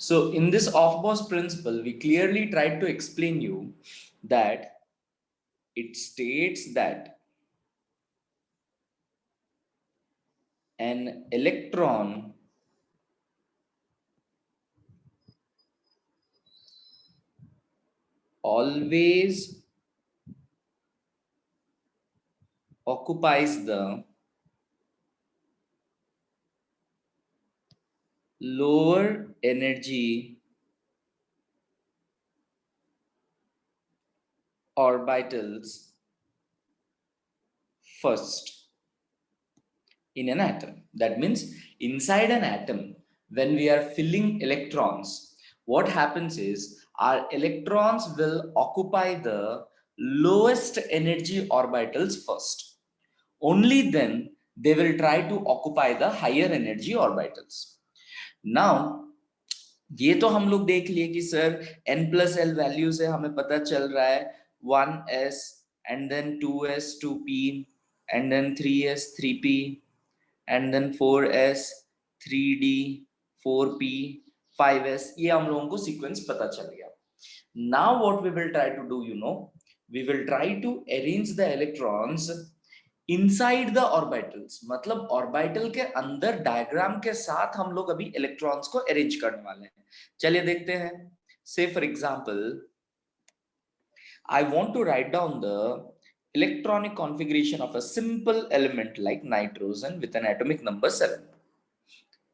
So in this Aufbau's principle, we clearly tried to explain you that it states that an electron always occupies the lower energy orbitals first in an atom. That means inside an atom, when we are filling electrons, what happens is our electrons will occupy the lowest energy orbitals first. Only then they will try to occupy the higher energy orbitals. Now, ये तो हम लोग देख लिए कि sir n+l value से हमें पता चल रहा है 1s and then 2s 2p and then 3s 3p and then 4s 3d 4p 5s, ये हम लोगों को सीक्वेंस पता चल गया. Now what we will try to do, we will try to arrange the electrons inside the orbitals. मतलब orbital के अंदर डायग्राम के साथ हम लोग अभी इलेक्ट्रॉन्स को अरेंज करने वाले हैं. चलिए देखते हैं. Say for example, I want to write down the electronic configuration of a simple element like nitrogen with an atomic number 7.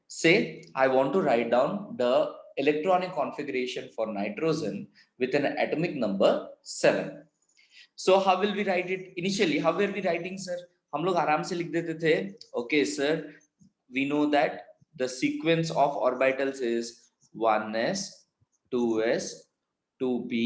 Say I want to write down the electronic configuration for nitrogen with an atomic number 7. So how will we write it? Initially, how were we writing, sir? हम लोग आराम से लिख देते थे. Okay, sir. We know that the sequence of orbitals is 1s, 2s, 2p,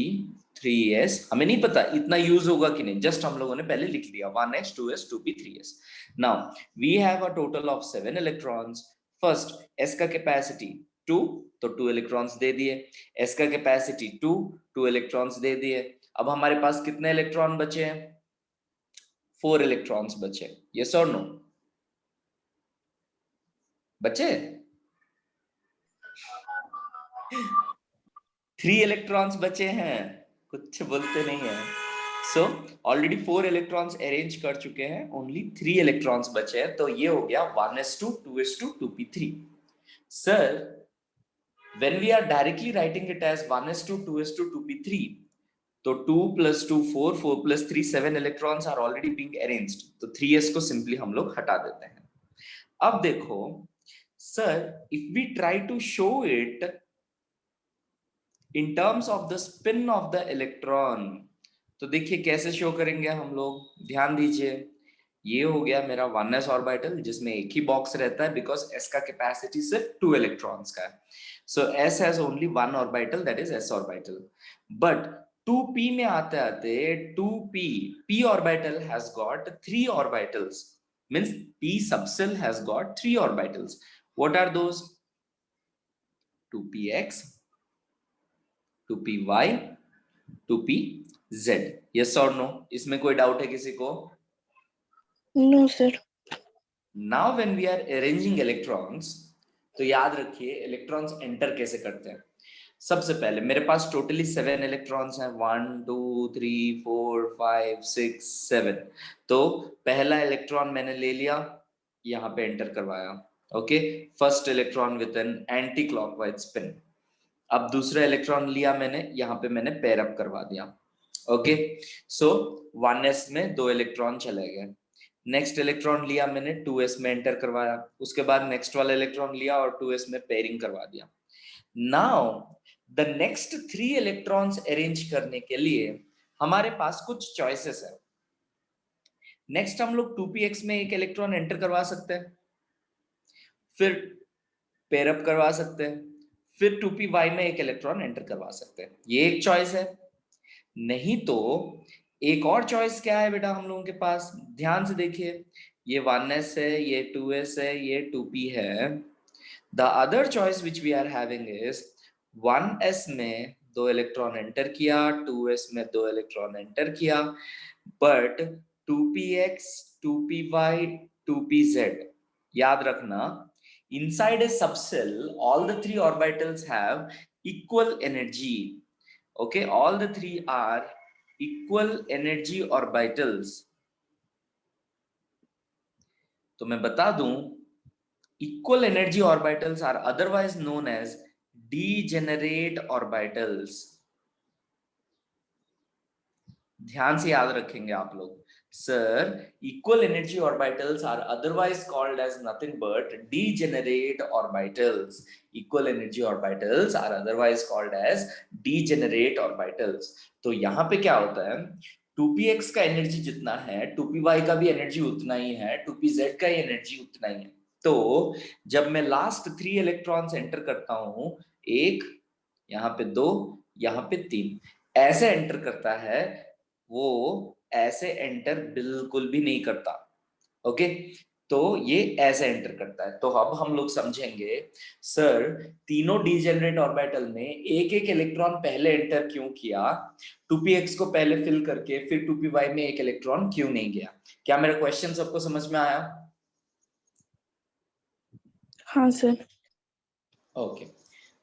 3s. हमें नहीं पता इतना यूज होगा कि नहीं. Just हम लोगों ने पहले लिख दिया 1s, 2s, 2p, 3s. Now we have a total of 7 electrons. First, s का capacity 2, तो 2 electrons दे दिए. s का capacity 2, 2 electrons दे दिए. अब हमारे पास कितने इलेक्ट्रॉन बचे हैं? 4 इलेक्ट्रॉन्स बचे. यस और नो? बचे 3 इलेक्ट्रॉन्स बचे हैं. कुछ बोलते नहीं है. सो ऑलरेडी 4 इलेक्ट्रॉन्स अरेंज कर चुके हैं. ओनली 3 इलेक्ट्रॉन्स बचे हैं. तो ये हो गया 1s2 2s2 2p3. Sir, when we are directly writing it as 1s2 2s2 2p3, तो 2 + 2 4, 4 + 3 7 electrons are already being arranged. तो 3s को सिंपली हम लोग हटा देते हैं. अब देखो sir, if we try to show it in terms of the spin of the electron, तो देखिए कैसे शो करेंगे हम लोग. ध्यान दीजिए, ये हो गया मेरा 1s ऑर्बिटल जिसमें एक ही बॉक्स रहता है बिकॉज s का कैपेसिटी सिर्फ 2 इलेक्ट्रॉन्स का है. सो s has only one orbital, that is s orbital. But 2p में आते आते 2p p orbital has got 3 orbitals, means p subcell has got 3 orbitals. What are those? 2px, 2py, 2pz. yes or no? इसमें कोई doubt है किसी को? No, sir. Now when we are arranging electrons, तो याद रखिए इलेक्ट्रॉन्स एंटर कैसे करते हैं. सबसे पहले मेरे पास टोटली 7 इलेक्ट्रॉन्स हैं. 1 2 3 4 5 6 7. तो पहला इलेक्ट्रॉन मैंने ले लिया, यहाँ पे एंटर करवाया. Okay, first electron with an anti clockwise spin. अब दूसरा इलेक्ट्रॉन लिया मैंने, यहाँ पे मैंने पेयर अप करवा दिया. ओके, सो 1s में 2 इलेक्ट्रॉन चले गए. नेक्स्ट इलेक्ट्रॉन लिया मैंने, 2s में एंटर करवाया. उसके बाद नेक्स्ट वाला इलेक्ट्रॉन लिया और 2s में पेयरिंग करवा दिया. Now the next 3 electrons arrange करने के लिए हमारे पास कुछ चॉइसेस है. नेक्स्ट हम लोग 2px में एक इलेक्ट्रॉन एंटर करवा सकते हैं, फिर पेयर अप करवा सकते हैं, फिर 2py में एक इलेक्ट्रॉन एंटर करवा सकते हैं. ये एक चॉइस है. नहीं तो एक और चॉइस क्या है बेटा हम लोगों के पास? ध्यान से देखिए, ये 1s है, ये 2s है, ये 2p है. The other choice which we are having is 1s में 2 इलेक्ट्रॉन एंटर किया, 2s में 2 इलेक्ट्रॉन एंटर किया, बट 2px 2py 2pz, याद रखना inside a subcell, all the three orbitals have equal energy. Okay, all the three are equal energy orbitals. तो मैं बता दूं, equal energy orbitals are otherwise known as degenerate orbitals. ध्यान से याद रखेंगे आप लोग. Sir, equal energy orbitals are otherwise called as nothing but degenerate orbitals. Equal energy orbitals are otherwise called as degenerate orbitals. तो यहाँ पे क्या होता है, 2px का एनर्जी जितना है 2py का भी एनर्जी उतना ही है, 2pz का ही एनर्जी उतना ही है. तो जब मैं लास्ट 3 इलेक्ट्रॉन्स एंटर करता हूं, एक, यहाँ पे 2, यहाँ पे 3, ऐसे एंटर करता है, वो ऐसे एंटर बिल्कुल भी नहीं करता. ओके, तो ये ऐसे एंटर करता है. तो अब हम लोग समझेंगे, सर तीनों डीजेनरेट ऑर्बिटल में एक एक इलेक्ट्रॉन पहले एंटर क्यों किया, 2px को पहले फिल करके फिर 2py में एक इलेक्ट्रॉन क्यों नहीं गया. क्या मेरा क्वेश्चन सबको समझ में आया? हाँ सर. ओके,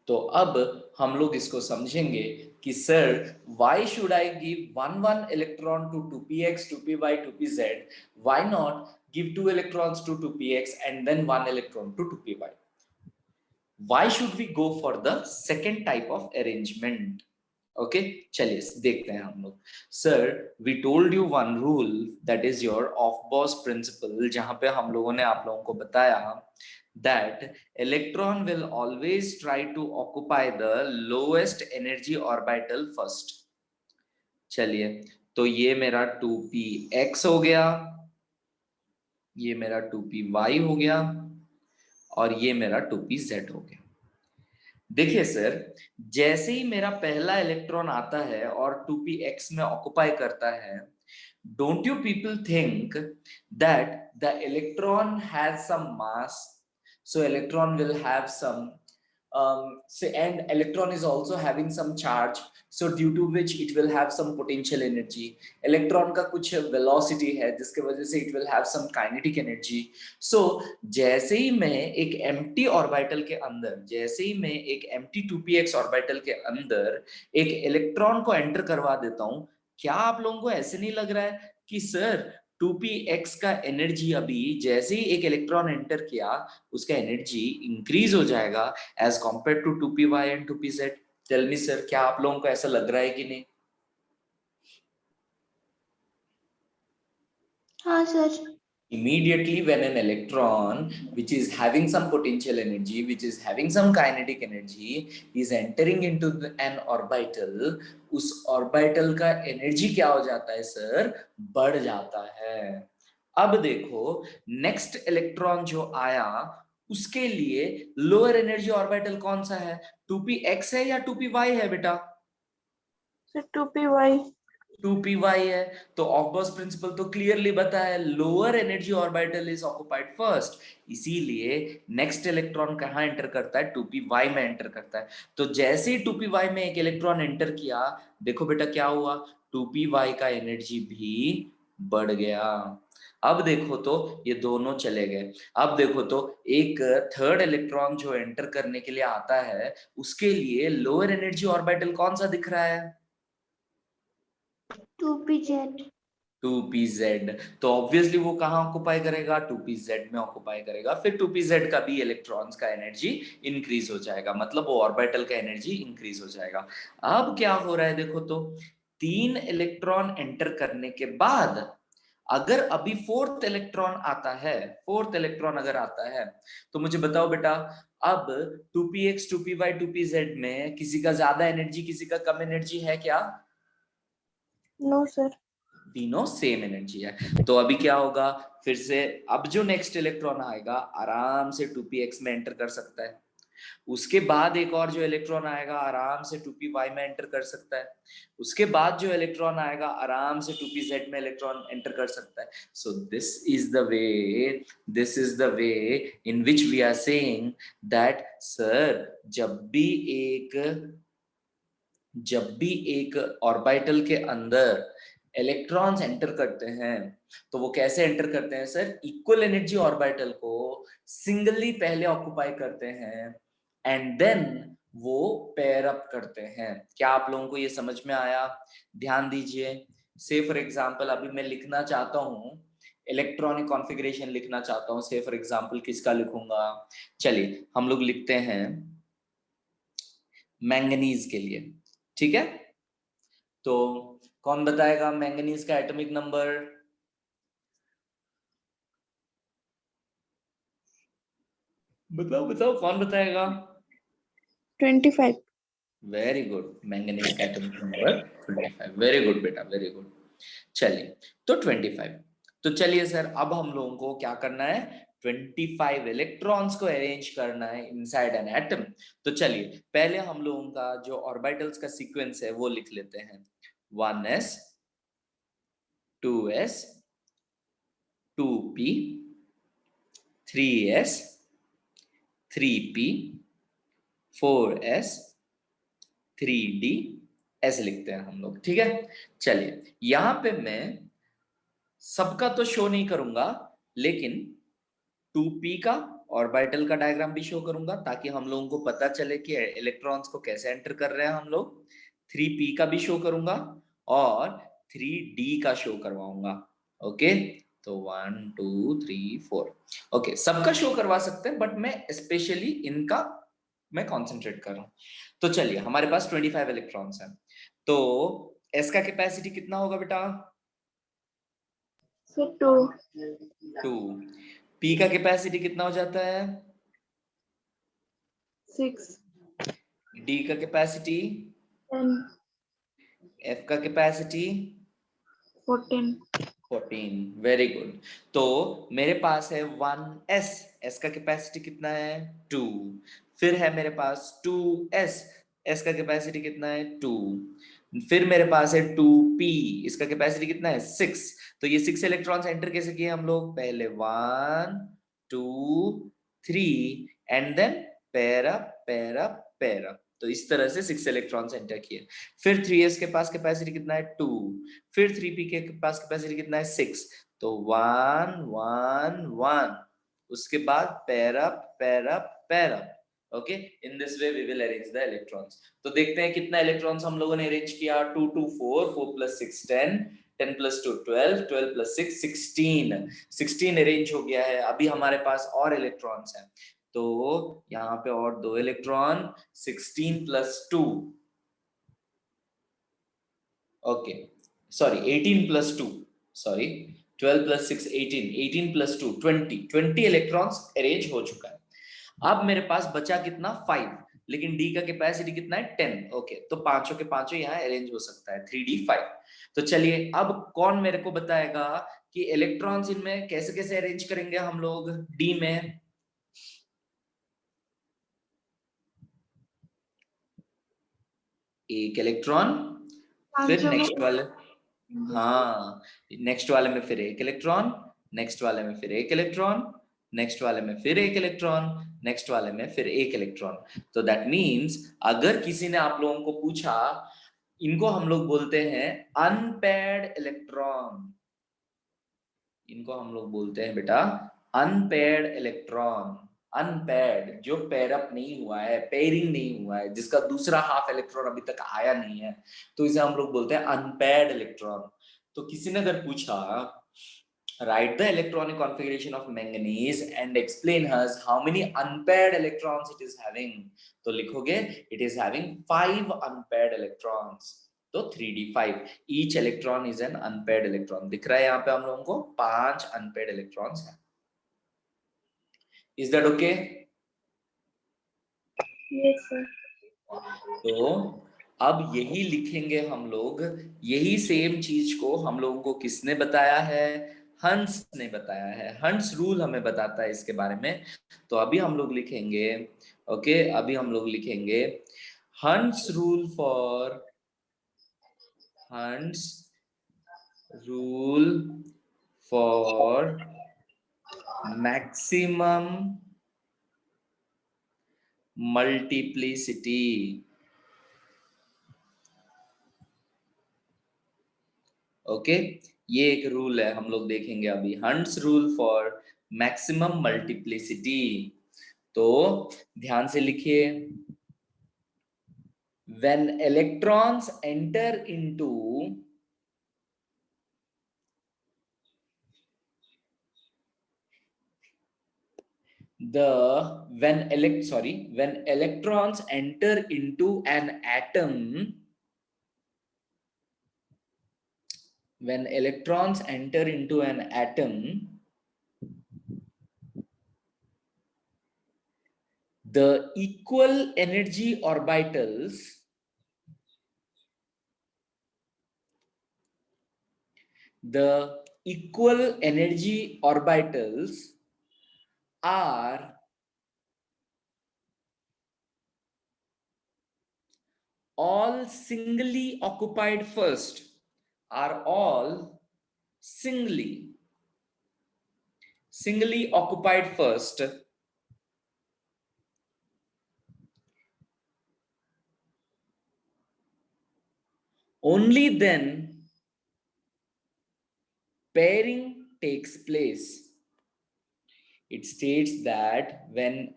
तो अब हम लोग इसको समझेंगे कि sir why should I give one electron to 2px, 2py, 2pz? Why not give 2 electrons to 2px and then 1 electron to 2py? Why should we go for the second type of arrangement? Okay, चलिए देखते हैं हम लोग. Sir we told you one rule, that is your Aufbau principle, जहां पे हम लोगों ने आप लोगों को बताया that electron will always try to occupy the lowest energy orbital first. चलिए, तो ये मेरा 2px हो गया, ये मेरा 2py हो गया, और ये मेरा 2pz हो गया. देखिए सर, जैसे ही मेरा पहला इलेक्ट्रॉन आता है और 2px में ऑक्युपाई करता है, don't you people think that the electron has some mass, so electron will have some and electron is also having some charge, so due to which it will have some potential energy. electron का कुछ velocity है जिसके वजह से it will have some kinetic energy. so जैसे ही मैं एक empty orbital के अंदर, जैसे ही मैं एक empty 2px orbital के अंदर एक इलेक्ट्रॉन को एंटर करवा देता हूं, क्या आप लोगों को ऐसे नहीं लग रहा है कि सर 2px का एनर्जी अभी जैसे ही एक इलेक्ट्रॉन एंटर किया उसका एनर्जी इंक्रीज हो जाएगा as compare to 2py and 2pz? Tell me sir, क्या आप लोगों को ऐसा लग रहा है कि नहीं? हाँ sir. Immediately when an electron which is having some potential energy, which is having some kinetic energy, is entering into an orbital, उस orbital का energy क्या हो जाता है सर? बढ़ जाता है. अब देखो, नेक्स्ट इलेक्ट्रॉन जो आया उसके लिए लोअर एनर्जी ऑर्बिटल कौन सा है? 2px है या 2py है बेटा? Sir 2py. 2py है. तो ऑफ-बॉस प्रिंसिपल तो क्लियरली बताया, lower energy orbital is occupied first. इसीलिए नेक्स्ट इलेक्ट्रॉन कहां एंटर करता है? 2py में एंटर करता है. तो जैसे ही 2py में एक इलेक्ट्रॉन एंटर किया, देखो बेटा क्या हुआ, 2py का एनर्जी भी बढ़ गया. अब देखो तो ये दोनों चले गए. अब देखो तो एक थर्ड इलेक्ट्रॉन जो एंटर करने के लिए आता है, उसके लिए लोअर एनर्जी ऑर्बिटल कौन सा दिख रहा है? 2pz. 2pz. तो ऑब्वियसली वो कहां ऑक्युपाई करेगा? 2pz में ऑक्युपाई करेगा. फिर 2pz का भी इलेक्ट्रॉन्स का एनर्जी इंक्रीज हो जाएगा, मतलब वो ऑर्बिटल का एनर्जी इंक्रीज हो जाएगा. अब क्या हो रहा है देखो तो, 3 इलेक्ट्रॉन एंटर करने के बाद अगर अभी फोर्थ इलेक्ट्रॉन आता है, फोर्थ इलेक्ट्रॉन अगर आता है, तो मुझे बताओ बेटा, अब 2px, 2py, 2pz में किसी का ज्यादा एनर्जी, किसी का कम एनर्जी है क्या? No sir. तीनों सेम एनर्जी है. तो अभी क्या होगा, फिर से अब जो नेक्स्ट इलेक्ट्रॉन आएगा आराम से 2px में एंटर कर सकता है. उसके बाद एक और जो इलेक्ट्रॉन आएगा आराम से 2py में एंटर कर सकता है. उसके बाद जो इलेक्ट्रॉन आएगा आराम से 2pz में इलेक्ट्रॉन एंटर कर सकता है. So this is the way in which we are saying that sir जब भी एक ऑर्बिटल के अंदर इलेक्ट्रॉन्स एंटर करते हैं तो वो कैसे एंटर करते हैं सर? इक्वल एनर्जी ऑर्बिटल को सिंगली पहले ऑक्युपाई करते हैं एंड देन वो पेयर अप करते हैं। क्या आप लोगों को ये समझ में आया? ध्यान दीजिए। से फॉर एग्जांपल अभी मैं लिखना चाहता हूं, इलेक्ट्रॉनिक कॉन्फ़िगरेशन लिखना चाहता हूं। से फॉर एग्जांपल किसका लिखूंगा? चलिए हम लोग लिखते हैं मैंगनीज के लिए, ठीक है? तो कौन बताएगा मैंगनीज का एटॉमिक नंबर? बताओ बताओ, कौन बताएगा? 25. वेरी गुड, मैंगनीज का एटॉमिक नंबर 25। वेरी गुड बेटा, वेरी गुड। चलिए तो 25। तो चलिए सर, अब हम लोगों को क्या करना है? 25 इलेक्ट्रॉन्स को अरेंज करना है इनसाइड एन एटम। तो चलिए पहले हम लोगों का जो ऑर्बिटल्स का सीक्वेंस है वो लिख लेते हैं। 1s 2s 2p 3s 3p 4s 3d ऐसे लिखते हैं हम लोग, ठीक है? चलिए यहां पे मैं सबका तो शो नहीं करूंगा, लेकिन 2p का ऑर्बिटल का डायग्राम भी शो करूंगा ताकि हम लोगों को पता चले कि इलेक्ट्रॉन्स को कैसे एंटर कर रहे हैं हम लोग। 3p का भी शो करूंगा और 3d का शो करवाऊंगा। ओके, तो 1 2 3 4। ओके, सबका शो करवा सकते हैं बट मैं स्पेशली इनका मैं कॉन्सेंट्रेट कर रहा हूं। तो चलिए हमारे पास 25 इलेक्ट्रॉन्स हैं। तो s का कैपेसिटी कितना होगा बेटा? Sir, 2. 2। p का कैपेसिटी कितना हो जाता है? 6. d का कैपेसिटी? 10. f का कैपेसिटी? 14. 14। Very good. तो मेरे पास है 1s, s का कैपेसिटी कितना है? 2। फिर है मेरे पास 2s, s का कैपेसिटी कितना है? 2। फिर मेरे पास है 2p, इसका कैपेसिटी कितना है? 6। तो ये 6 इलेक्ट्रॉन्स एंटर कैसे किए हम लोग? पहले 1 2 3 and then pair up pair up pair up. तो इस तरह से 6 इलेक्ट्रॉन्स एंटर किए। फिर 3s के पास कैपेसिटी कितना है? 2। फिर 3p के पास कैपेसिटी कितना है? 6। तो 1 1 1, उसके बाद pair up pair up pair up. Okay, in this way we will arrange the electrons. तो देखते हैं कितना इलेक्ट्रॉन्स हम लोगों ने अरेंज किया। 2 2 4, 4 + 6 10, 10 + 2 12, 12 + 6 16। 16 अरेंज हो गया है। अभी हमारे पास और इलेक्ट्रॉन्स हैं, तो यहाँ पे और 2 electron. 16 + 2, okay sorry 18 + 2, sorry 12 + 6 18, 18 + 2 20, 20 electrons arrange हो चुका है। अब मेरे पास बचा कितना? 5, लेकिन डी का कैपेसिटी कितना है? 10। ओके, तो पांचों के पांचों यहाँ अरेंज हो सकता है 3d 5। तो चलिए अब कौन मेरे को बताएगा कि इलेक्ट्रॉन्स इनमें कैसे कैसे अरेंज करेंगे हम लोग डी में? एक इलेक्ट्रॉन, फिर पांचों में नेक्स्ट वाले, हाँ नेक्स्ट वाले में फिर एक इलेक्ट्रॉन, नेक्स्ट वाले में फिर एक इलेक्ट्रॉन, नेक्स्ट वाले में फिर एक इलेक्ट्रॉन, नेक्स्ट वाले में फिर एक इलेक्ट्रॉन। तो दैट मींस अगर किसी ने आप लोगों को पूछा, इनको हम लोग बोलते हैं अनपेयर्ड इलेक्ट्रॉन। इनको हम लोग बोलते हैं बेटा अनपेयर्ड इलेक्ट्रॉन। अनपेयर्ड, जो पेयर अप नहीं हुआ है, पेयरिंग नहीं हुआ है, जिसका दूसरा हाफ इलेक्ट्रॉन अभी तक आया नहीं है, तो इसे हम लोग बोलते हैं अनपेयर्ड इलेक्ट्रॉन। तो किसी ने अगर पूछा write the electronic configuration of manganese and explain us how many unpaired electrons it is having, तो लिखोगे it is having 5 unpaired electrons। तो 3d5, each electron is an unpaired electron। दिख रहा है यहाँ पे हम लोगों को 5 unpaired electrons हैं। Is that okay? Yes, sir. तो अब यही लिखेंगे हम लोग। यही सेम चीज को हम लोगों को किसने बताया है? हंस ने बताया है। हंस रूल हमें बताता है इसके बारे में। तो अभी हम लोग लिखेंगे, ओके अभी हम लोग लिखेंगे हंस रूल फॉर, हंस rule for maximum multiplicity. Okay, ये एक रूल है, हम लोग देखेंगे अभी, hunts rule for maximum multiplicity. तो ध्यान से लिखिए, when electrons enter into when electrons enter into an atom, when electrons enter into an atom, the equal energy orbitals are all singly occupied first, are all singly occupied first. Only then pairing takes place. It states that when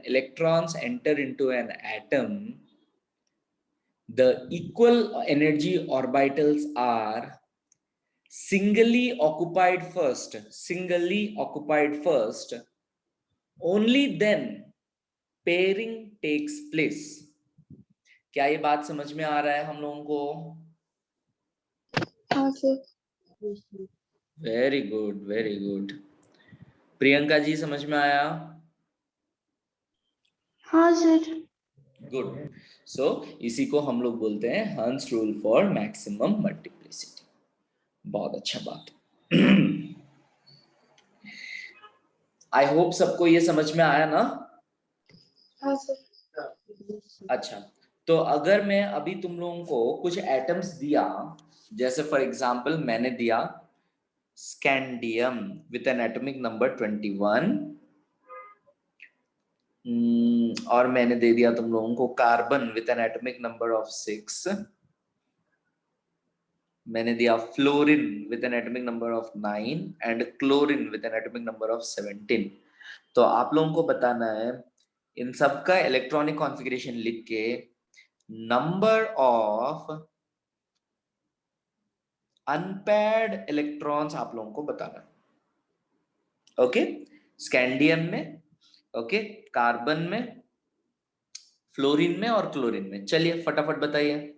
electrons enter into an atom, the equal energy orbitals are singly occupied first. Only then pairing takes place. क्या ये बात समझ में आ रहा है हम लोगों को? हाँ sir. Very good, very good. Priyanka ji, समझ में आया? हाँ सर। गुड। सो इसी को हम लोग बोलते हैं हंस रूल फॉर मैक्सिमम मल्टीप्लिसिटी। बहुत अच्छा बात। आई होप सबको ये समझ में आया ना? हाँ सर। अच्छा, तो अगर मैं अभी तुम लोगों को कुछ एटम्स दिया, जैसे फॉर एग्जांपल मैंने दिया scandium with an atomic number 21, और मैंने दे दिया तुम लोगों को carbon with an atomic number of 6, मैंने दिया fluorine with an atomic number of 9 and chlorine with an atomic number of 17। तो आप लोगों को बताना है इन सब का इलेक्ट्रॉनिक कॉन्फ़िगरेशन लिख के नंबर ऑफ अनपेयर्ड इलेक्ट्रॉन्स आप लोगों को बताना। ओके, स्कैंडियम में, ओके, कार्बन में, फ्लोरीन में और क्लोरीन में। चलिए फटाफट बताइए।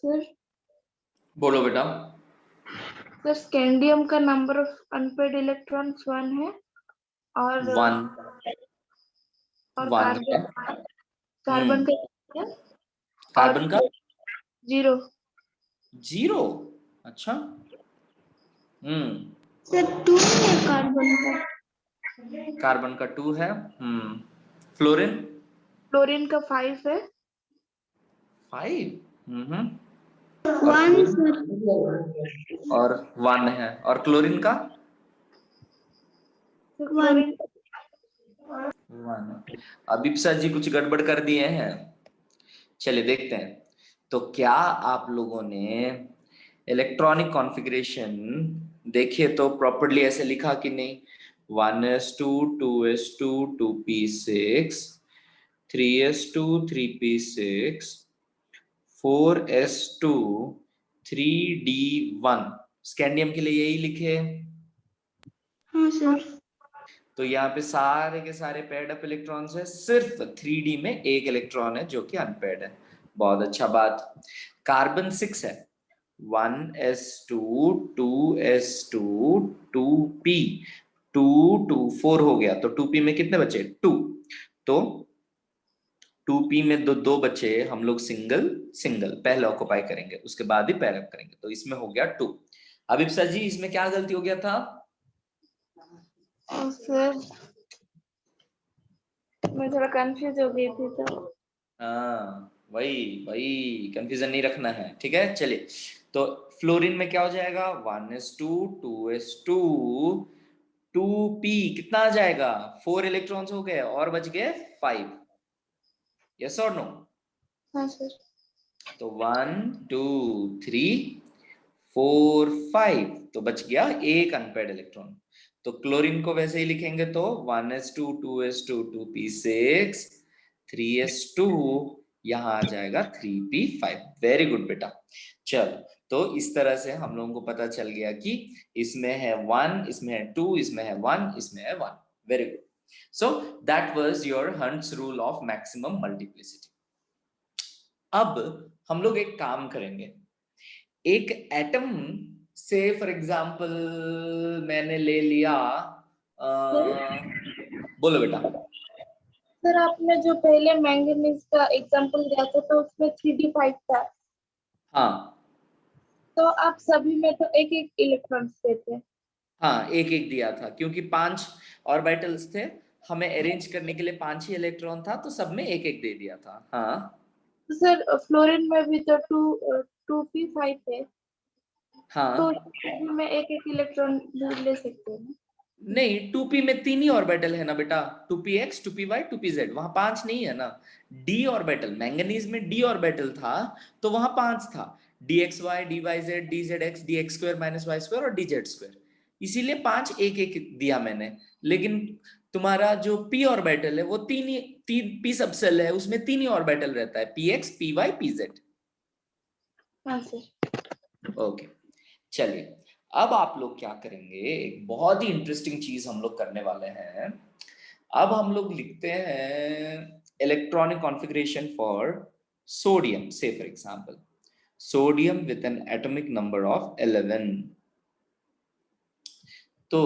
सर बोलो बेटा। सर स्कैंडियम का नंबर ऑफ अनपेड इलेक्ट्रॉन्स 1 है और 1 1 है। कार्बन का है और कार्बन का 0। 0। अच्छा। सर 2 है कार्बन का। कार्बन का 2 है। फ्लोरीन फ्लोरीन का 5 है। 5। और 1 क्लोरीन सर। और 1 है। और क्लोरीन का क्लोरीन 1। अभिप्सा जी कुछ गड़बड़ कर दिए हैं। चलिए देखते हैं। तो क्या आप लोगों ने इलेक्ट्रॉनिक कॉन्फ़िगरेशन देखिए तो प्रॉपर्ली ऐसे लिखा कि नहीं? 1s2 2s2 2p6 3s2 3p6 4s2 3d1। Scandium के लिए यही लिखे। हाँ सर। तो यहाँ पे सारे के सारे पेयर्ड अप इलेक्ट्रॉन्स है, सिर्फ 3d में एक इलेक्ट्रॉन है जो कि अनपेयर्ड है। बहुत अच्छा बात। कार्बन 6 है। 1s2 2s2 2p 2 2 4 हो गया। तो 2p में कितने बचे? 2। तो 2p में दो बचे। हम लोग सिंगल सिंगल पहले ऑक्युपाई करेंगे, उसके बाद ही पैर अप करेंगे। तो इसमें हो गया 2। अभिप्सा जी इसमें क्या गलती हो गया था? सर मैं थोड़ा कंफ्यूज हो गई थी तो। हाँ वही वही, कंफ्यूजन नहीं रखना है, ठीक है। चलिए तो फ्लोरीन में क्या हो जाएगा? 1s2 2s2 2p कितना आ जाएगा? 4 इलेक्ट्रॉन्स हो गए और बच गए 5। यस और नो? हाँ सर। तो 1 2 3 4 5, तो बच गया एक अनपेयर्ड इलेक्ट्रॉन। तो क्लोरीन को वैसे ही लिखेंगे तो 1s2 2s2 2p6 3s2, यहां आ जाएगा 3p5। वेरी गुड बेटा। चल तो इस तरह से हम लोगों को पता चल गया कि इसमें है 1, इसमें है 2, इसमें है 1, इसमें है 1। Very good. So that was your hunts rule of maximum multiplicity. अब हम लोग एक काम करेंगे। एक एटम से फॉर एग्जांपल मैंने ले लिया बोलो बेटा। सर आपने जो पहले मैंगनीज का एग्जांपल दिया था तो उसमें 3d5 था। हाँ तो आप सभी में तो एक एक इलेक्ट्रॉन देते हैं। हाँ, एक एक दिया था क्योंकि 5 ऑर्बिटल्स थे। हमें अरेंज करने के लिए 5 ही इलेक्ट्रॉन था, तो सब में एक एक दे दिया था। हाँ तो सर फ्लोरीन में भी तो 2p5 है। तो हाँ। में एक एक इलेक्ट्रॉन ले सकते हैं। नहीं, 2p में 3 ही ऑर्बिटल है ना बेटा। 2px 2py 2pz, वहां 5 नहीं है ना। d ऑर्बिटल, मैंगनीज में d ऑर्बिटल था तो वहां 5 था। dxy dyz dzx dx square minus y square और dz स्क्वायर, इसीलिए 5 एक एक दिया मैंने। लेकिन तुम्हारा जो p ऑर्बिटल है वो तीन p सबसेल है, उसमें 3 ही ऑर्बिटल रहता है, px py pz। हाँ सर। ओके चलिए, अब आप लोग क्या करेंगे? एक बहुत ही इंटरेस्टिंग चीज हम लोग करने वाले हैं। अब हम लोग लिखते हैं electronic configuration for sodium. Say for example sodium with an atomic number of 11। तो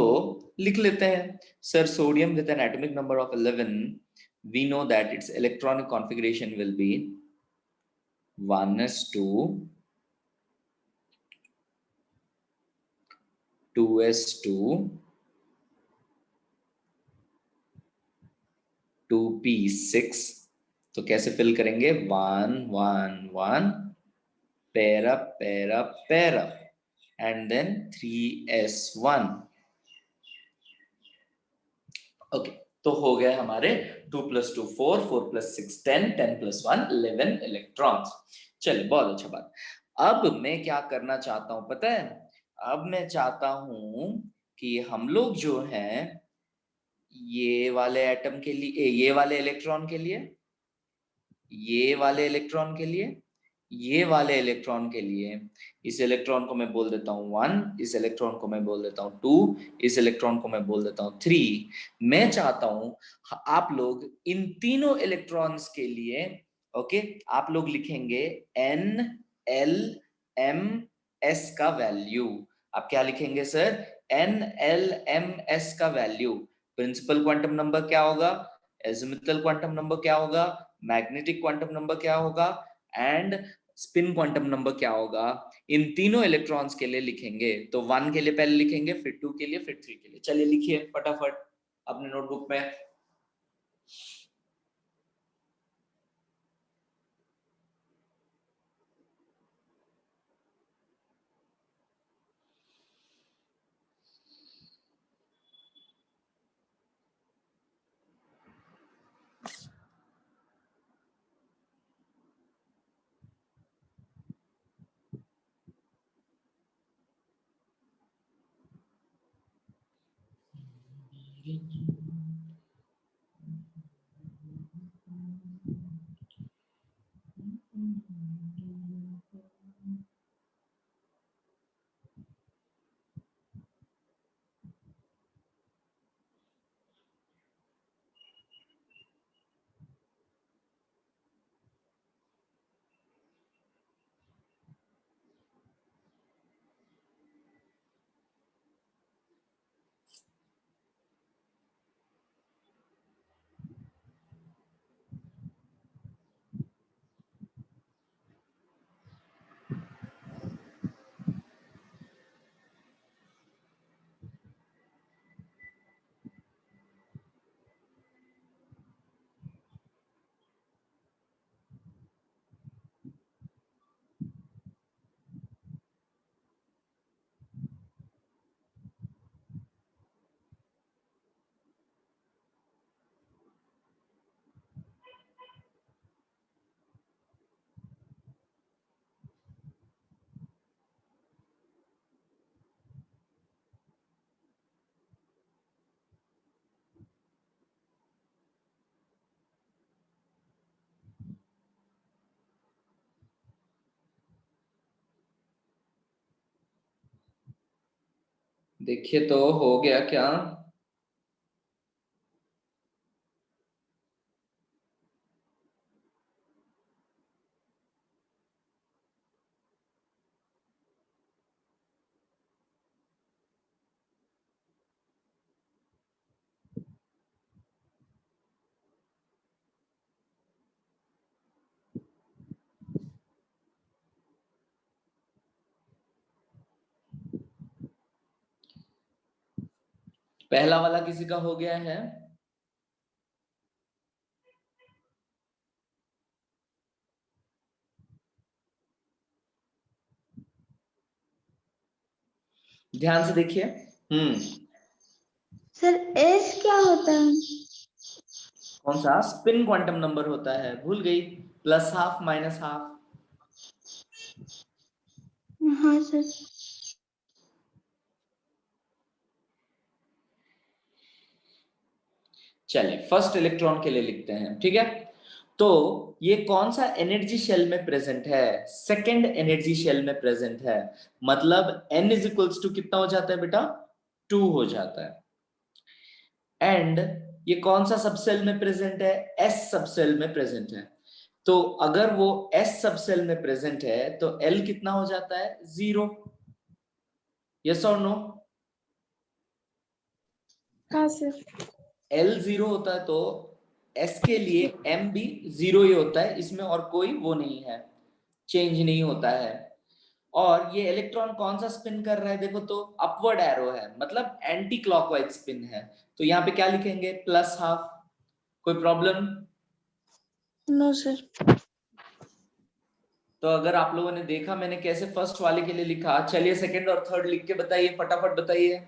लिख लेते हैं sir, sodium with an atomic number of 11, we know that its electronic configuration will be 1s2 2s2 2p6। तो कैसे fill करेंगे? 1 1 1 pair up and then 3s1। Okay तो हो गए हमारे 2 + 2 4 4 + 6 10 10 + 1 11 इलेक्ट्रॉन्स। चलिए बहुत अच्छा बात। अब मैं क्या करना चाहता हूं पता है? अब मैं चाहता हूं कि हम लोग जो हैं ये वाले एटम के लिए, ये वाले इलेक्ट्रॉन के लिए, ये वाले इलेक्ट्रॉन के लिए, ये वाले इलेक्ट्रॉन के लिए, इस इलेक्ट्रॉन को मैं बोल देता हूँ 1, इस इलेक्ट्रॉन को मैं बोल देता हूँ 2, इस इलेक्ट्रॉन को मैं बोल देता हूँ 3। मैं चाहता हूँ आप लोग इन तीनों इलेक्ट्रॉन्स के लिए, ओके, आप लोग लिखेंगे n NLMS का वैल्यू। आप क्या लिखेंगे सर? NLMS का वैल्यू। प्रिंसिपल क्वांटम नंबर क्या होगा, एजिमुथल क्वांटम नंबर क्या होगा, मैग्नेटिक क्वांटम नंबर क्या होगा, एंड स्पिन क्वांटम नंबर क्या होगा। इन तीनों इलेक्ट्रॉन्स के लिए लिखेंगे। तो 1 के लिए पहले लिखेंगे, फिर 2 के लिए, फिर 3 के लिए। चलिए लिखिए फटाफट अपने नोटबुक में। देखिए तो हो गया क्या? पहला वाला किसी का हो गया है? ध्यान से देखिए। सर एस क्या होता है? कौन सा? स्पिन क्वांटम नंबर होता है, भूल गई? Plus half minus half. हाँ सर। चलिए फर्स्ट इलेक्ट्रॉन के लिए लिखते हैं, ठीक है? तो ये कौन सा एनर्जी शेल में प्रेजेंट है? सेकंड एनर्जी शेल में प्रेजेंट है। मतलब n इज इक्वल्स टू कितना हो जाता है बेटा? 2 हो जाता है। एंड ये कौन सा सबसेल में प्रेजेंट है? s सबसेल में प्रेजेंट है। तो अगर वो s सबसेल में प्रेजेंट है तो l कितना हो जाता है? 0। यस और नो? हाँ सर। L 0 होता है तो S के लिए M भी 0 ही होता है, इसमें और कोई वो नहीं है, चेंज नहीं होता है। और ये इलेक्ट्रॉन कौन सा स्पिन कर रहा है? देखो तो अपवर्ड एरो है, मतलब एंटी क्लॉकवाइज स्पिन है। तो यहाँ पे क्या लिखेंगे? Plus half. कोई प्रॉब्लम? No sir. तो अगर आप लोगों ने देखा मैंने कैसे फर्स्ट वाले के लिए लिखा, चलिए सेकंड और थर्ड लिख के बताइए, फटाफट बताइए।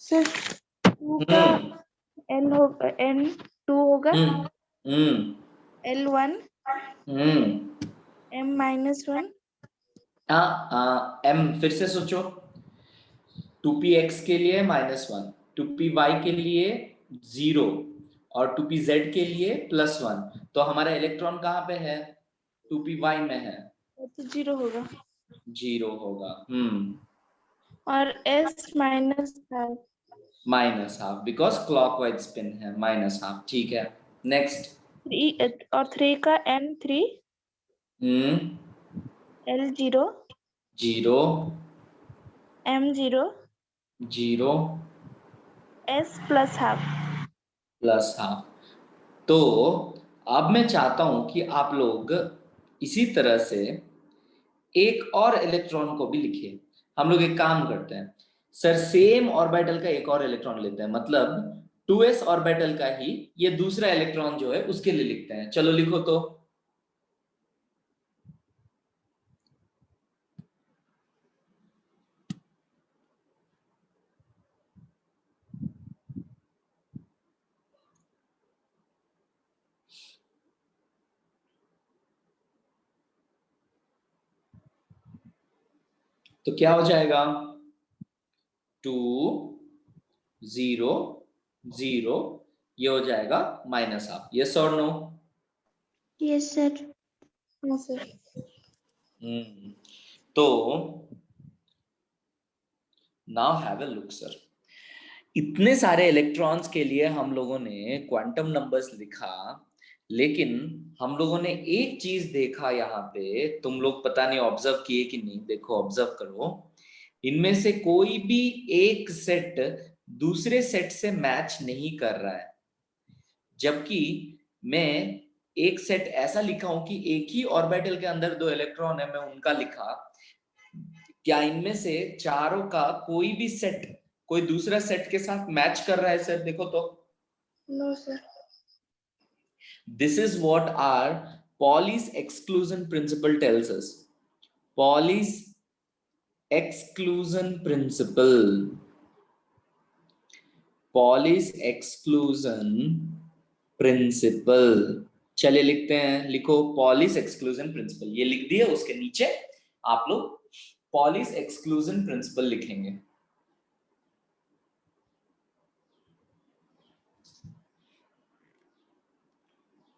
सर टू का एन हो एन 2 होगा, हम्म L1 हम्म M-1 एम फिर से सोचो, 2px के लिए -1, 2py के लिए 0 और 2pz के लिए +1, तो हमारा इलेक्ट्रॉन कहाँ पे है? 2py में है, तो 0 होगा 0 होगा। और S -1 -1/2 बिकॉज क्लॉकवाइज स्पिन है, -1/2, ठीक है। नेक्स्ट 3 और 3 का N3 L0 0 M0 0 S +½ +½ तो अब मैं चाहता हूं कि आप लोग इसी तरह से एक और इलेक्ट्रॉन को भी लिखिए। हम लोग एक काम करते हैं सर, सेम ऑर्बिटल का एक और इलेक्ट्रॉन लेते हैं, मतलब 2s ऑर्बिटल का ही ये दूसरा इलेक्ट्रॉन जो है उसके लिए लिखते हैं। चलो लिखो तो क्या हो जाएगा? 2 0 0, ये हो जाएगा -½ यस और नो? Yes sir. हाँ सर। तो now have a look sir, इतने सारे इलेक्ट्रॉन्स के लिए हम लोगों ने क्वांटम नंबर्स लिखा, लेकिन हम लोगों ने एक चीज देखा यहाँ पे, तुम लोग पता नहीं ऑब्जर्व किए कि नहीं, देखो ऑब्जर्व करो, इनमें से कोई भी एक सेट दूसरे सेट से मैच नहीं कर रहा है, जबकि मैं एक सेट ऐसा लिखा हूं कि एक ही ऑर्बिटल के अंदर 2 इलेक्ट्रॉन है, मैं उनका लिखा। क्या इनमें से चारों का कोई भी सेट कोई दूसरा सेट के साथ मैच कर रहा है सर? देखो तो, no sir. This is what are Pauli's exclusion principle tells us. Pauli's exclusion principle. Pauli's exclusion principle. चलिए लिखते हैं, लिखो Pauli's exclusion principle, ये लिख दिया, उसके नीचे आप लोग Pauli's exclusion principle लिखेंगे।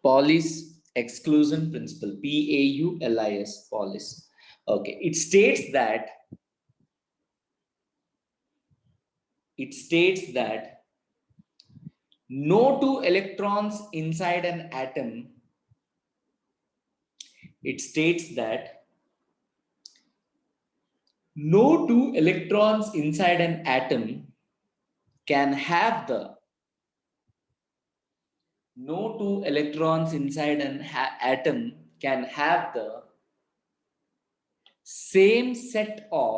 Pauli's exclusion principle, Paulis, Paulis. Okay, it states that no two electrons inside an atom. It states that no two electrons inside an atom can have the no two electrons inside an atom can have the same set of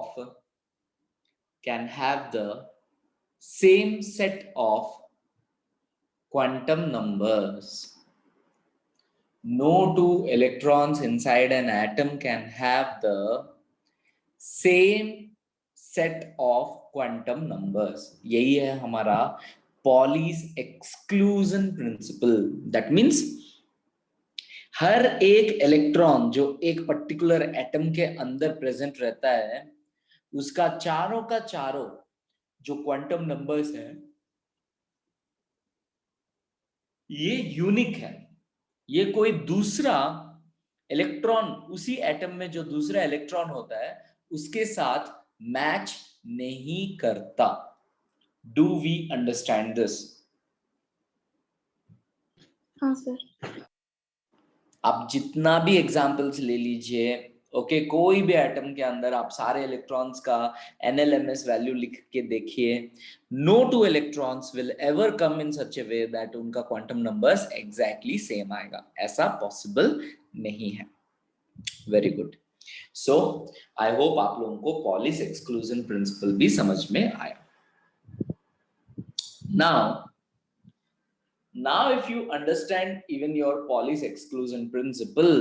quantum numbers. No two electrons inside an atom can have the same set of quantum numbers. यही है हमारा Pauli's exclusion principle. That means हर एक electron जो एक particular atom के अंदर present रहता है, उसका चारों का चारों जो क्वांटम नंबर्स है, ये यूनिक है। ये कोई दूसरा इलेक्ट्रॉन, उसी एटम में जो दूसरा इलेक्ट्रॉन होता है उसके साथ मैच नहीं करता। Do we understand this? हाँ सर। आप जितना भी एग्जाम्पल्स ले लीजिए, ओके, कोई भी एटम के अंदर आप सारे इलेक्ट्रॉन्स का NLMS वैल्यू लिख के देखिए, no two electrons will ever come in such a way that उनका क्वांटम नंबर्स एग्जैक्टली सेम आएगा, ऐसा पॉसिबल नहीं है। Very good. So I hope आप लोगों को पॉलिस एक्सक्लूजन प्रिंसिपल भी समझ में आया। Now if you understand even your Pauli's exclusion principle,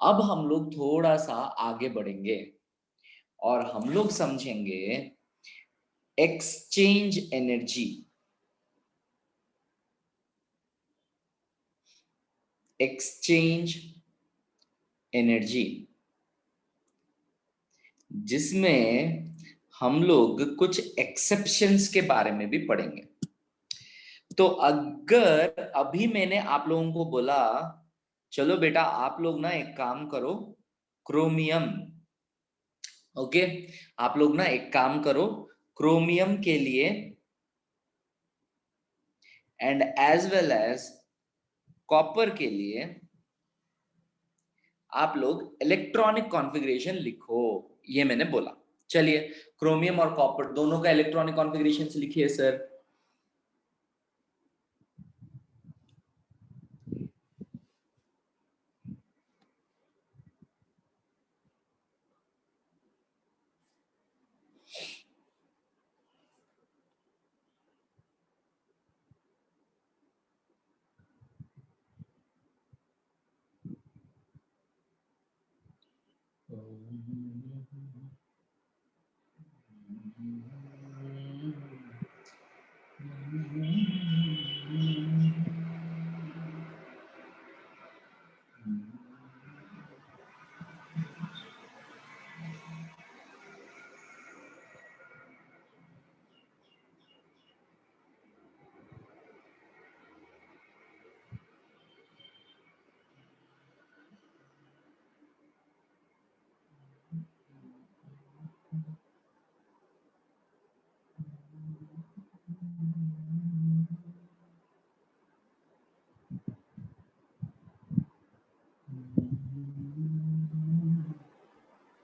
अब हम लोग थोड़ा सा आगे बढ़ेंगे और हम लोग समझेंगे एक्सचेंज एनर्जी। एक्सचेंज एनर्जी, जिसमें हम लोग कुछ एक्सेप्शंस के बारे में भी पढ़ेंगे। तो अगर अभी मैंने आप लोगों को बोला चलो बेटा आप लोग ना एक काम करो, क्रोमियम, ओके, आप लोग ना एक काम करो, क्रोमियम के लिए and as well as copper के लिए आप लोग इलेक्ट्रॉनिक कॉन्फ़िगरेशन लिखो, ये मैंने बोला। चलिए क्रोमियम और कॉपर दोनों का इलेक्ट्रॉनिक कॉन्फ़िगरेशन लिखिए सर।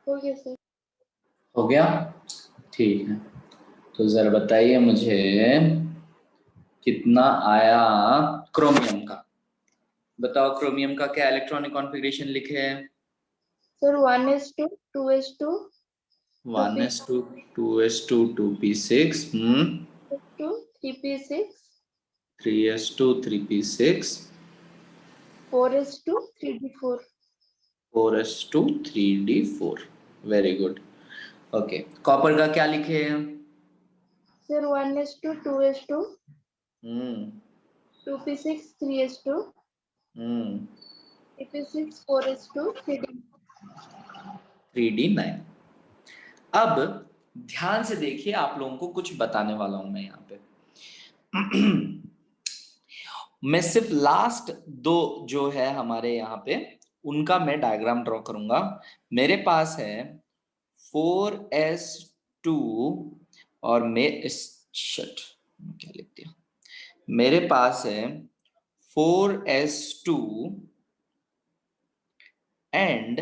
हो गया सर। हो गया, ठीक है। तो जरा बताइए मुझे कितना आया क्रोमियम का, बताओ क्रोमियम का क्या इलेक्ट्रॉनिक कॉन्फ़िगरेशन लिखे हैं? Sir 1s2 2s2 1s2 2s2 2p6 2 3p6 3s2 3p6 4s2 3d4। 4s2 3d4, very good. Okay, copper का क्या लिखे हैं? सर 1s2 2s2 हम्म 2p6 3s2 हम्म 3p6 4s2 3d। 3d9। अब ध्यान से देखिए, आप लोगों को कुछ बताने वाला हूं मैं यहाँ पे। मैं सिर्फ लास्ट दो जो है हमारे यहाँ पे उनका मैं डायग्राम ड्रॉ करूंगा। मेरे पास है 4s2 और शिट क्या लिख दिया, मेरे पास है 4s2 एंड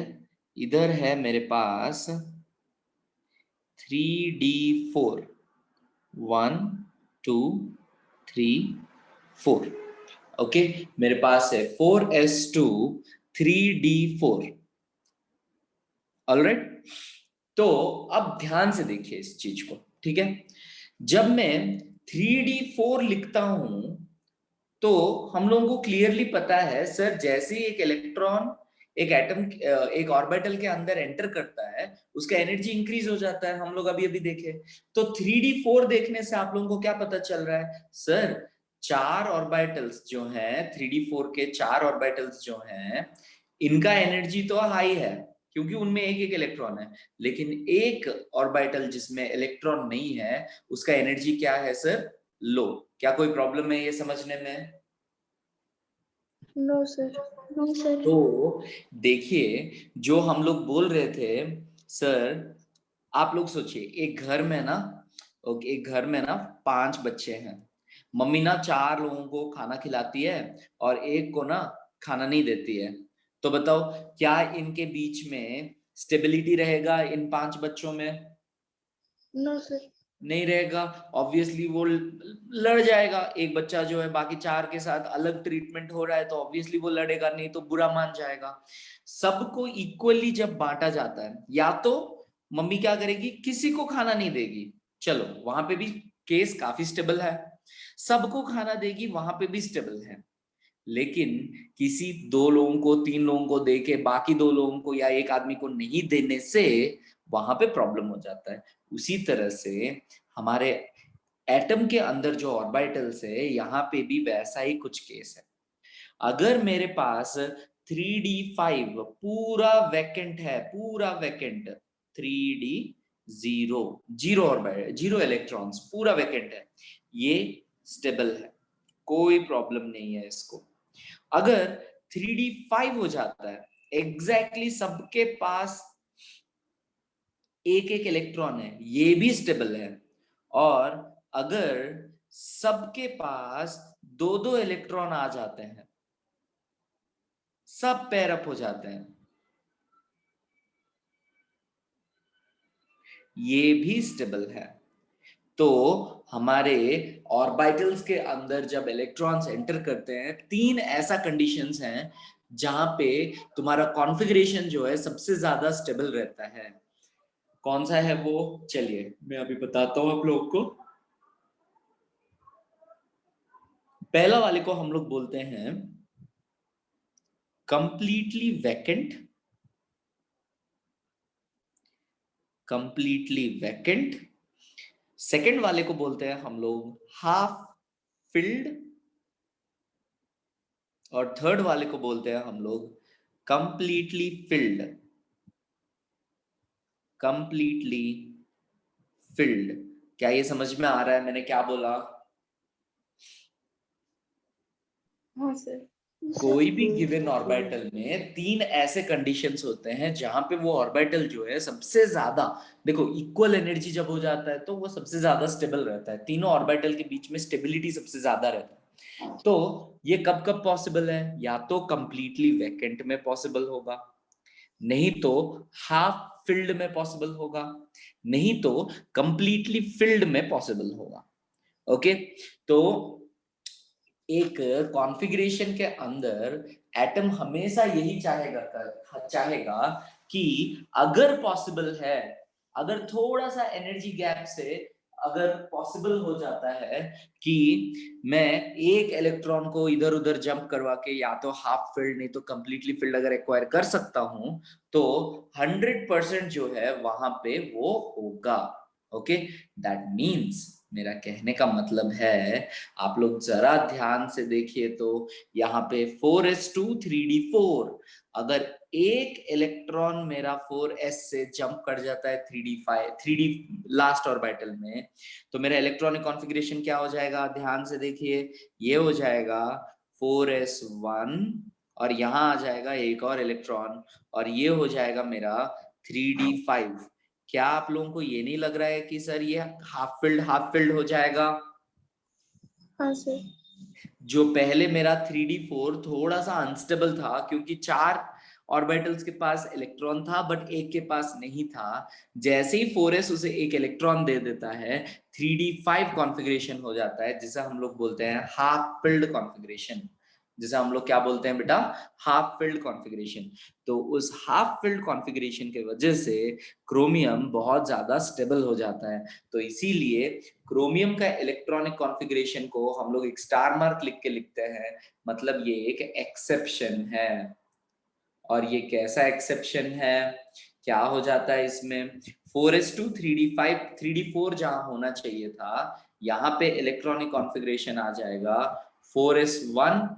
इधर है मेरे पास 3d4, 1 2 3 4। ओके, मेरे पास है 4s2 3d4। ऑलराइट, तो अब ध्यान से देखिए इस चीज को, ठीक है। जब मैं 3d4 लिखता हूं तो हम लोगों को क्लियरली पता है सर, जैसे ही एक इलेक्ट्रॉन एक एटम एक ऑर्बिटल के अंदर एंटर करता है उसका एनर्जी इंक्रीज हो जाता है, हम लोग अभी अभी देखे। तो 3d4 देखने से आप लोगों को क्या पता चल रहा है सर, चार ऑर्बिटल्स जो हैं 3d4 के, चार ऑर्बिटल्स जो हैं इनका एनर्जी तो हाई है क्योंकि उनमें एक एक इलेक्ट्रॉन है, लेकिन एक ऑर्बिटल जिसमें इलेक्ट्रॉन नहीं है उसका एनर्जी क्या है सर, लो। क्या कोई प्रॉब्लम है ये समझने में? No sir. No sir. तो देखिए जो हम लोग बोल रहे थे सर, आप लोग सोचिए एक घर में ना, ओके, एक घर में ना 5 बच्चे हैं, मम्मी ना 4 लोगों को खाना खिलाती है और एक को ना खाना नहीं देती है। तो बताओ क्या इनके बीच में स्टेबिलिटी रहेगा इन 5 बच्चों में? No sir. नहीं रहेगा, ऑब्वियसली वो लड़ जाएगा। एक बच्चा जो है बाकी 4 के साथ अलग ट्रीटमेंट हो रहा है तो ऑब्वियसली वो लड़ेगा नहीं, तो बुरा मान जाएगा। सबको इक्वली जब बांटा जाता है, या तो मम्मी क्या करेगी, किसी को खाना नहीं देगी, चलो वहां पे भी केस काफी स्टेबल है। सबको खाना देगी, वहां पे भी स्टेबल है। लेकिन किसी 2 लोगों को 3 लोगों को दे के बाकी 2 लोगों को या एक आदमी को नहीं देने से वहां पे प्रॉब्लम हो जाता है। उसी तरह से हमारे एटम के अंदर जो ऑर्बिटल्स है यहाँ पे भी वैसा ही कुछ केस है। अगर मेरे पास 3d5 पूरा वैकेंट है, पूरा vacant, 3d zero, zero electrons, पूरा वैकेंट है, ये स्टेबल है, कोई प्रॉब्लम नहीं है इसको। अगर 3d5 हो जाता है, एग्जैक्टली सबके पास एक एक इलेक्ट्रॉन है, ये भी स्टेबल है। और अगर सबके पास दो दो इलेक्ट्रॉन आ जाते हैं, सब पेयर अप हो जाते हैं, ये भी स्टेबल है। तो हमारे ऑर्बिटल्स के अंदर जब इलेक्ट्रॉन्स एंटर करते हैं, तीन ऐसा कंडीशंस हैं जहां पे तुम्हारा कॉन्फ़िगरेशन जो है सबसे ज्यादा स्टेबल रहता है। कौन सा है वो, चलिए मैं अभी बताता हूं आप लोग को। पहला वाले को हम लोग बोलते हैं completely vacant, completely vacant. Second वाले को बोलते हैं हम लोग हाफ फिल्ड, और थर्ड वाले को बोलते हैं हम लोग कंप्लीटली फिल्ड, कंप्लीटली फिल्ड। क्या ये समझ में आ रहा है मैंने क्या बोला? हाँ सर। कोई भी गिवन ऑर्बिटल में तीन ऐसे कंडीशंस होते हैं जहां पे वो ऑर्बिटल जो है सबसे ज्यादा, देखो इक्वल एनर्जी जब हो जाता है तो वो सबसे ज्यादा स्टेबल रहता है, तीनों ऑर्बिटल के बीच में स्टेबिलिटी सबसे ज्यादा रहता है। तो ये कब कब पॉसिबल है? या तो कंप्लीटली वैकेंट में पॉसिबल होगा, नहीं तो हाफ फिल्ड में पॉसिबल होगा, नहीं तो कंप्लीटली फिल्ड में पॉसिबल होगा। ओके, तो एक कॉन्फ़िगरेशन के अंदर एटम हमेशा यही चाहेगा कि अगर पॉसिबल है, अगर थोड़ा सा एनर्जी गैप से अगर पॉसिबल हो जाता है कि मैं एक इलेक्ट्रॉन को इधर उधर जंप करवा के या तो हाफ फील्ड नहीं तो कंप्लीटली फील्ड अगर एक्वायर कर सकता हूं, तो 100% जो है वहां पे वो होगा। ओके, दैट मीन्स, मेरा कहने का मतलब है, आप लोग जरा ध्यान से देखिए तो यहाँ पे 4s2 3d4, अगर एक इलेक्ट्रॉन मेरा 4s से जंप कर जाता है 3d5 3d लास्ट ऑर्बिटल में, तो मेरा इलेक्ट्रॉनिक कॉन्फ़िगरेशन क्या हो जाएगा? ध्यान से देखिए, ये हो जाएगा 4s1, और यहां आ जाएगा एक और इलेक्ट्रॉन, और ये हो जाएगा मेरा 3d5। क्या आप लोगों को ये नहीं लग रहा है कि सर ये हाफ फिल्ड हो जाएगा? हाँ सर। जो पहले मेरा 3d4 थोड़ा सा अनस्टेबल था क्योंकि चार ऑर्बिटल्स के पास इलेक्ट्रॉन था बट एक के पास नहीं था, जैसे ही 4s उसे एक इलेक्ट्रॉन दे देता है 3d5 कॉन्फ़िगरेशन हो जाता है, जिसे हम लोग बोलते हैं हाफ फिल्ड कॉन्फ़िगरेशन, जिसे हम लोग क्या बोलते हैं बेटा? Half filled configuration. तो उस हाफ फिल्ड कॉन्फ़िगरेशन के वजह से क्रोमियम बहुत ज्यादा स्टेबल हो जाता है। तो इसीलिए क्रोमियम का इलेक्ट्रॉनिक कॉन्फ़िगरेशन को हम लोग एक स्टार मार्क लिख के लिखते हैं, मतलब ये एक एक्सेप्शन है। और ये कैसा एक्सेप्शन है? क्या हो जाता है इसमें? 4s2 3d5 3d4 जहां होना चाहिए था, यहां पे इलेक्ट्रॉनिक कॉन्फ़िगरेशन आ जाएगा 4s1,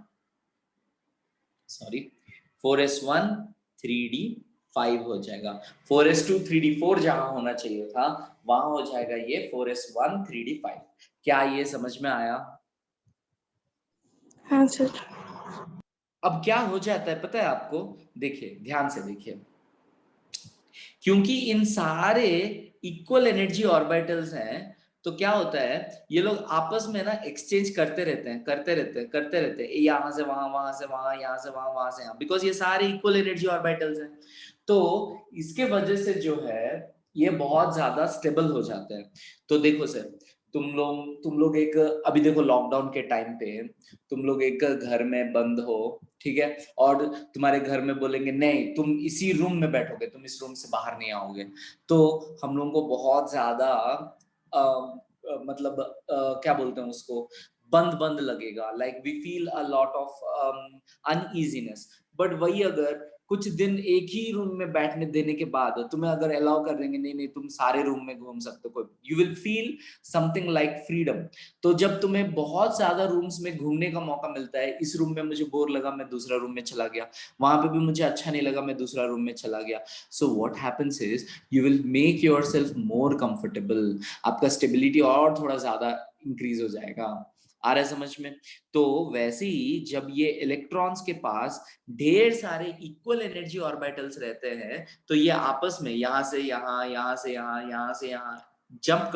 सॉरी 4s1 3d5 हो जाएगा। 4s2 3d4 जहां होना चाहिए था वहां हो जाएगा ये 4s1 3d5। क्या ये समझ में आया? हाँ सर। अब क्या हो जाता है पता है आपको? देखिए ध्यान से देखिए, क्योंकि इन सारे इक्वल एनर्जी ऑर्बिटल्स हैं, तो क्या होता है, ये लोग आपस में ना एक्सचेंज करते रहते हैं, करते रहते हैं, यहां से वहां, वहां से वहां, यहां से वहां, वहां से यहां, बिकॉज ये सारे इक्वल एनर्जी ऑर्बिटल्स हैं। तो इसके वजह से जो है ये बहुत ज्यादा स्टेबल हो जाते हैं। तो देखो सर, तुम लोग एक, अभी देखो लॉकडाउन के टाइम पे तुम लोग एक घर में बंद हो, ठीक है, और तुम्हारे घर में बोलेंगे नहीं तुम इसी रूम में बैठोगे, तुम इस रूम से बाहर नहीं आओगे, तो हम लोगों को बहुत ज्यादा मतलब क्या बोलते हैं उसको, बंद बंद लगेगा, like we feel a lot of uneasiness. But वही अगर कुछ दिन एक ही रूम में बैठने देने के बाद तुम्हें अगर अलाउ कर देंगे, नहीं नहीं तुम सारे रूम में घूम सकते हो, you will feel something like freedom. तो जब तुम्हें बहुत ज्यादा रूम्स में घूमने का मौका मिलता है, इस रूम में मुझे बोर लगा मैं दूसरा रूम में चला गया, वहां पे भी मुझे अच्छा नहीं लगा मैं दूसरा रूम में चला गया, so what happens is you will make yourself more comfortable, आपका स्टेबिलिटी और थोड़ा ज्यादा इंक्रीज हो जाएगा। आ रहा है समझ में? तो वैसे ही जब ये इलेक्ट्रॉन्स के पास ढेर सारे इक्वल एनर्जी ऑर्बिटल्स रहते हैं, तो ये आपस में यहां से यहां, यहां से यहां, यहां से यहां जंप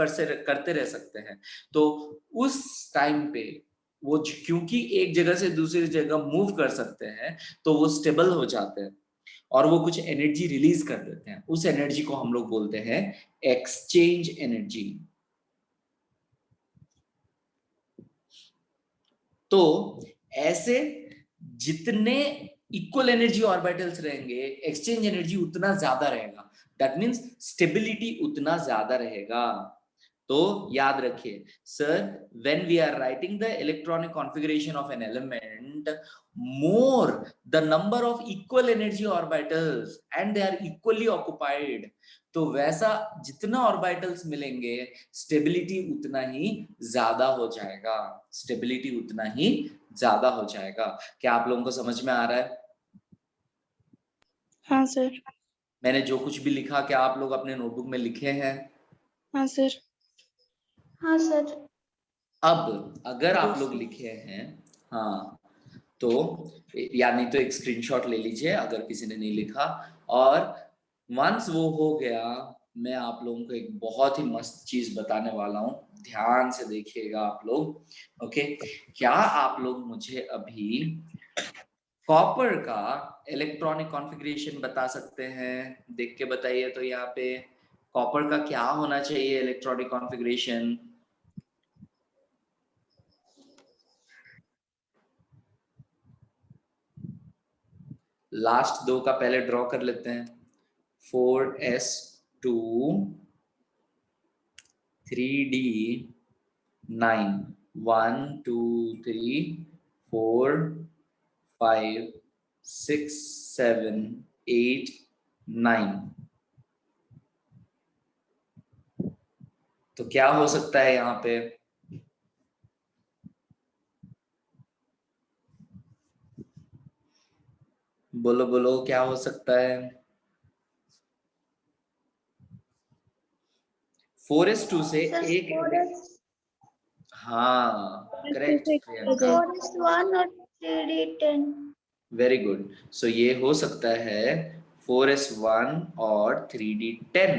करते रह सकते हैं। तो उस टाइम पे वो क्योंकि एक जगह से दूसरी जगह मूव कर सकते हैं, तो वो स्टेबल हो जाते हैं और वो कुछ एनर्जी रिलीज कर देते हैं। उस एनर्जी को हम लोग बोलते हैं एक्सचेंज एनर्जी। तो ऐसे जितने इक्वल एनर्जी ऑर्बिटल्स रहेंगे, एक्सचेंज एनर्जी उतना ज्यादा रहेगा, दैट मींस स्टेबिलिटी उतना ज्यादा रहेगा। तो याद रखिए sir, when we are writing the electronic configuration of an element, more the number of equal energy orbitals and they are equally occupied, तो वैसा जितना ऑर्बिटल्स मिलेंगे स्टेबिलिटी उतना ही ज्यादा हो जाएगा, स्टेबिलिटी उतना ही ज्यादा हो जाएगा। क्या आप लोगों को समझ में आ रहा है? हाँ सर। मैंने जो कुछ भी लिखा क्या आप लोग अपने नोटबुक में लिखे हैं? हाँ सर। हाँ सर। अब अगर आप लोग लिखे हैं, हाँ, तो यानी तो एक स्क्रीनशॉट ले लीजिए अगर किसी ने नहीं लिखा। और वंस वो हो गया, मैं आप लोगों को एक बहुत ही मस्त चीज बताने वाला हूँ, ध्यान से देखिएगा आप लोग। ओके, क्या आप लोग मुझे अभी कॉपर का इलेक्ट्रॉनिक कॉन्फ़िगरेशन बता सकते हैं? देख के बताइए तो यहाँ पे कॉपर का क्या होना चाहिए इलेक्ट्रॉनिक कॉन्फ़िगरेशन? लास्ट दो का पहले ड्रॉ कर लेते हैं। 4s2 3d 9 1 2 3 4 5 6 7 8 9। तो क्या हो सकता है यहाँ पे? बोलो बोलो, क्या हो सकता है? 4s2 से एक, हाँ करेक्ट, 4s1 और 3d10। Very good. सो ये हो सकता है 4s1 और 3d10,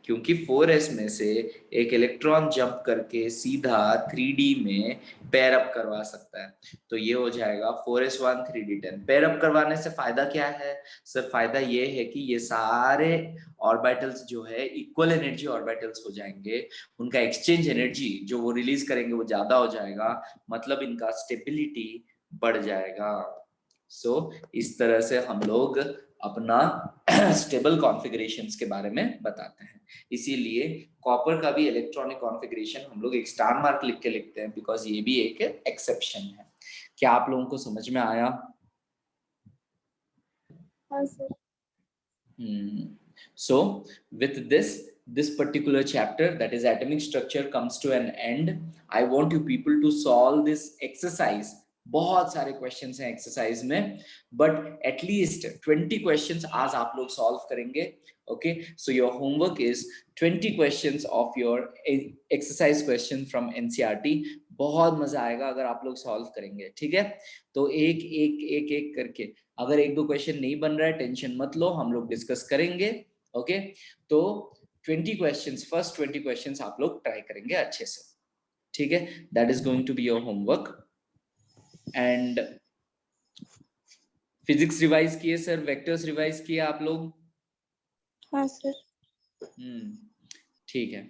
क्योंकि 4s में से एक इलेक्ट्रॉन जंप करके सीधा 3d में पेयर अप करवा सकता है। तो ये हो जाएगा 4s1 3d10। पेयर अप करवाने से फायदा क्या है सर? फायदा ये है कि ये सारे ऑर्बिटल्स जो है इक्वल एनर्जी ऑर्बिटल्स हो जाएंगे, उनका एक्सचेंज एनर्जी जो वो रिलीज करेंगे वो ज्यादा हो जाएगा, मतलब इनका स्टेबिलिटी बढ़ जाएगा। सो इस तरह से हम लोग अपना स्टेबल कॉन्फ़िगरेशंस के बारे में बताते हैं। इसीलिए कॉपर का भी इलेक्ट्रॉनिक कॉन्फ़िगरेशन हम लोग एक स्टार मार्क लिख के लिखते हैं, बिकॉज ये भी एक एक्सेप्शन है। क्या आप लोगों को समझ में आया? हाँ sir. So with this particular chapter, that is atomic structure, comes to an end. I want you people to solve this exercise. बहुत सारे क्वेश्चंस हैं एक्सरसाइज में, बट एटलीस्ट 20 क्वेश्चंस आज आप लोग सॉल्व करेंगे। Okay, so your homework is 20 questions of your exercise question from NCERT. बहुत मजा आएगा अगर आप लोग सॉल्व करेंगे, ठीक है? तो एक एक एक एक करके, अगर एक दो क्वेश्चन नहीं बन रहा है टेंशन मत लो, हम लोग डिस्कस करेंगे। ओके, तो 20 क्वेश्चंस, फर्स्ट 20 क्वेश्चंस आप लोग ट्राई करेंगे अच्छे से, ठीक है? That is going to be your homework. And physics revise किए सर, वेक्टर्स रिवाइज किए आप लोग? हाँ सर। ठीक है,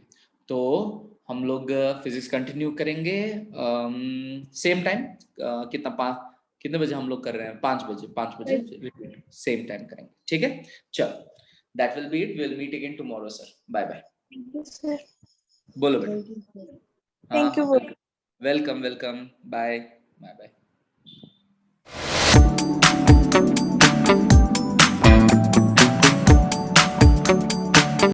तो हम लोग फिजिक्स कंटिन्यू करेंगे सेम टाइम। कितने बजे हम लोग कर रहे हैं? 5 बजे, 5 बजे सेम टाइम करेंगे, ठीक है? चलो, that will be it, will meet again tomorrow sir, bye bye. Thank you sir. बोलो बेटा। Thank you. Welcome welcome, bye bye bye.